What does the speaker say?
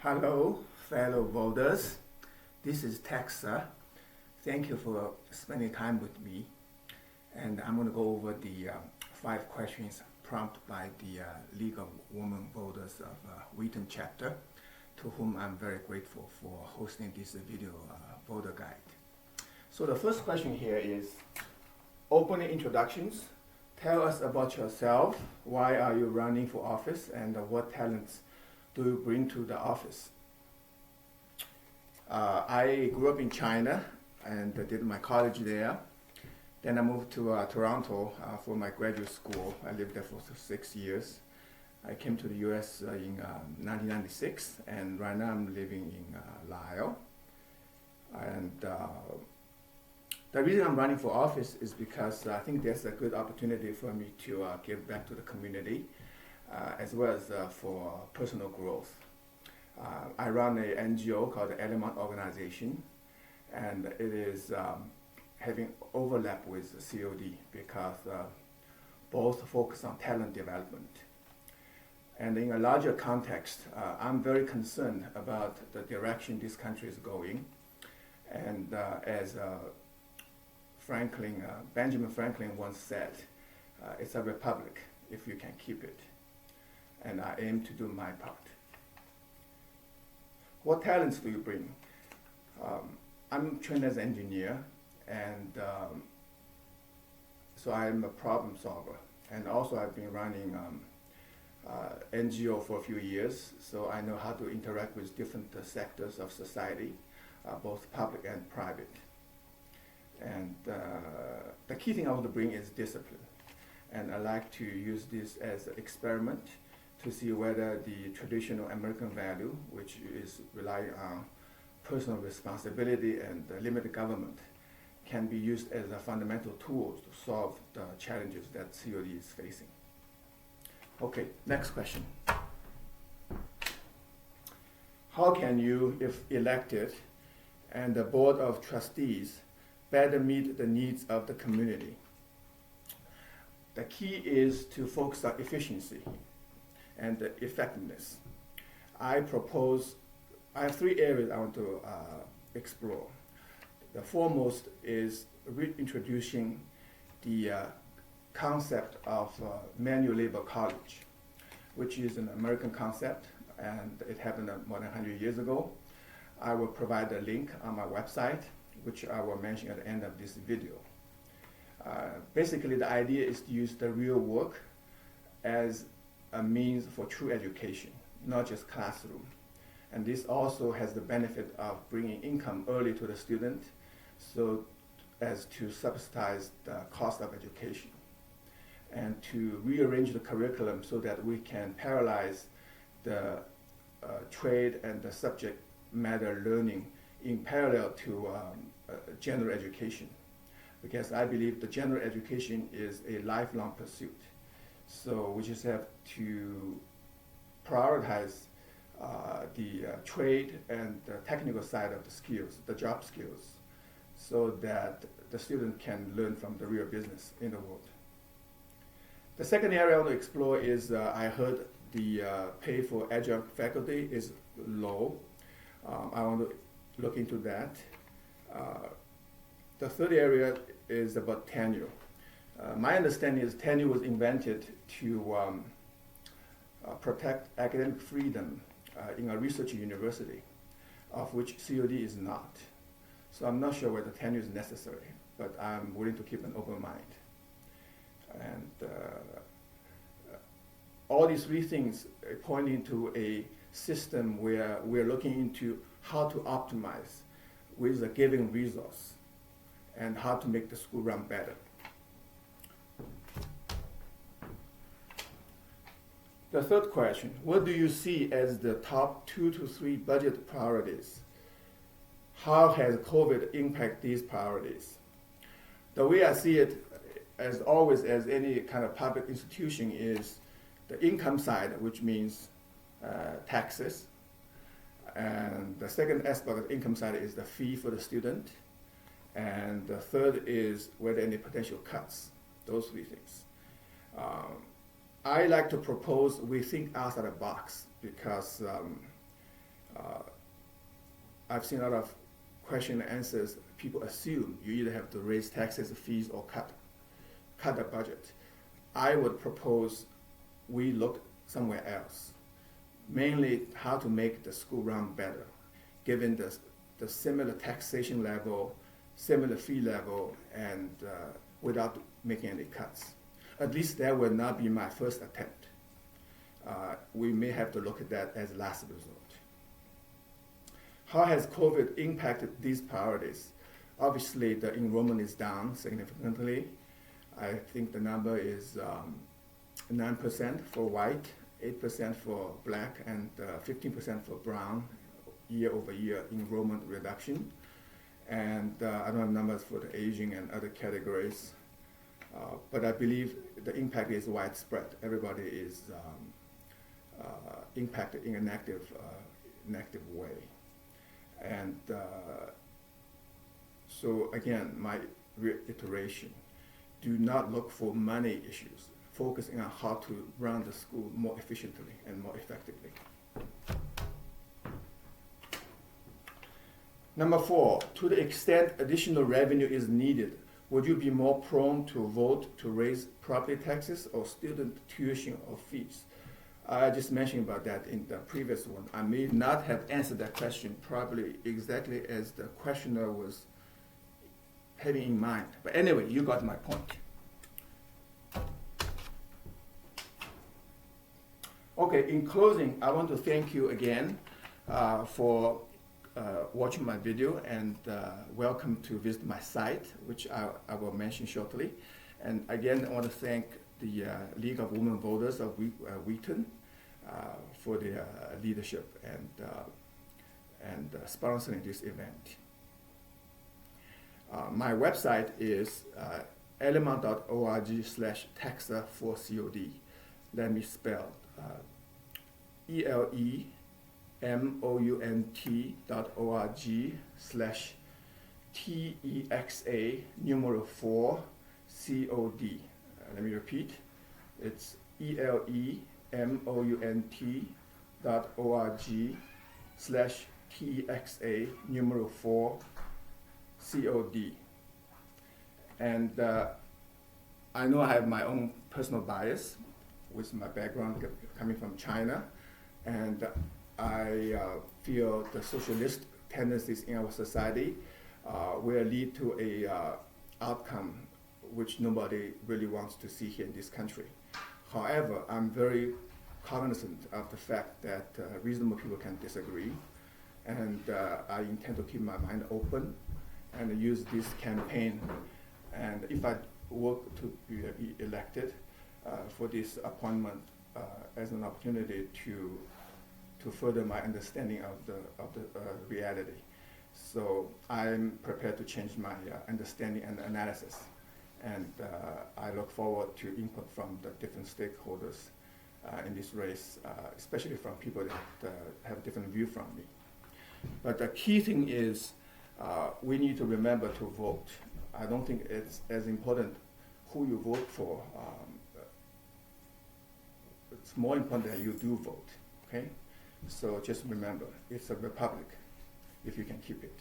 Hello, fellow voters. This is Texa. Thank you for spending time with me. And I'm going to go over the 5 questions prompted by the League of Women Voters of Wheaton chapter, to whom I'm very grateful for hosting this video voter guide. So the first question here is opening introductions. Tell us about yourself. Why are you running for office, and what talents do you bring to the office? I grew up in China and did my college there. Then I moved to Toronto for my graduate school. I lived there for 6 years. I came to the US in 1996, and right now I'm living in Lyle. And the reason I'm running for office is because I think there's a good opportunity for me to give back to the community, as well as for personal growth. I run an NGO called the Element Organization, and it is having overlap with the COD because both focus on talent development. And in a larger context, I'm very concerned about the direction this country is going. And as Benjamin Franklin once said, it's a republic if you can keep it. And I aim to do my part. What talents do you bring? I'm trained as an engineer, and so I'm a problem solver. And also I've been running NGO for a few years, so I know how to interact with different sectors of society, both public and private. And the key thing I want to bring is discipline. And I like to use this as an experiment to see whether the traditional American value, which is relying on personal responsibility and limited government, can be used as a fundamental tool to solve the challenges that COD is facing. Okay, next question. How can you, if elected, and the Board of Trustees better meet the needs of the community? The key is to focus on efficiency and effectiveness. I have 3 areas I want to explore. The foremost is reintroducing the concept of manual labor college, which is an American concept, and it happened more than 100 years ago. I will provide a link on my website, which I will mention at the end of this video. Basically, the idea is to use the real work as a means for true education, not just classroom. And this also has the benefit of bringing income early to the student, so as to subsidize the cost of education, and to rearrange the curriculum so that we can parallelize the trade and the subject matter learning in parallel to general education, because I believe the general education is a lifelong pursuit. So we just have to prioritize the trade and the technical side of the skills, the job skills, so that the student can learn from the real business in the world. The second area I want to explore is I heard the pay for adjunct faculty is low. I want to look into that. The third area is about tenure. My understanding is tenure was invented to protect academic freedom in a research university, of which COD is not. So I'm not sure whether tenure is necessary, but I'm willing to keep an open mind. And all these 3 things point into a system where we're looking into how to optimize with a given resource and how to make the school run better. The third question, what do you see as the top 2 to 3 budget priorities? How has COVID impacted these priorities? The way I see it, as always, as any kind of public institution, is the income side, which means taxes. And the second aspect of the income side is the fee for the student. And the third is whether any potential cuts, those 3 things. I like to propose we think outside the box, because I've seen a lot of question and answers. People assume you either have to raise taxes, fees, or cut the budget. I would propose we look somewhere else, mainly how to make the school run better, given the similar taxation level, similar fee level, and without making any cuts. At least that will not be my first attempt. We may have to look at that as last resort. How has COVID impacted these priorities? Obviously, the enrollment is down significantly. I think the number is 9% for white, 8% for black, and 15% for brown, year-over-year enrollment reduction. And I don't have numbers for the aging and other categories, but I believe the impact is widespread. Everybody is impacted in a negative way. And so again, my reiteration, do not look for money issues. Focusing on how to run the school more efficiently and more effectively. Number 4, to the extent additional revenue is needed, would you be more prone to vote to raise property taxes or student tuition or fees? I just mentioned about that in the previous one. I may not have answered that question probably exactly as the questioner was having in mind. But anyway, you got my point. Okay, in closing, I want to thank you again for watching my video, and welcome to visit my site, which I will mention shortly. And again, I want to thank the League of Women Voters of Wheaton for their leadership and sponsoring this event. My website is element.org/Texa4COD. Let me spell ELEMOUNT.org/TEXA numeral 4 COD. Let me repeat. It's ELEMOUNT.org/TEXA numeral 4 COD. And I know I have my own personal bias with my background coming from China, and I feel the socialist tendencies in our society will lead to a outcome which nobody really wants to see here in this country. However, I'm very cognizant of the fact that reasonable people can disagree, and I intend to keep my mind open and use this campaign. And if I were to be elected for this appointment as an opportunity to further my understanding of the reality. So I'm prepared to change my understanding and analysis. And I look forward to input from the different stakeholders in this race, especially from people that have a different view from me. But the key thing is we need to remember to vote. I don't think it's as important who you vote for. It's more important that you do vote, okay? So just remember, it's a republic if you can keep it.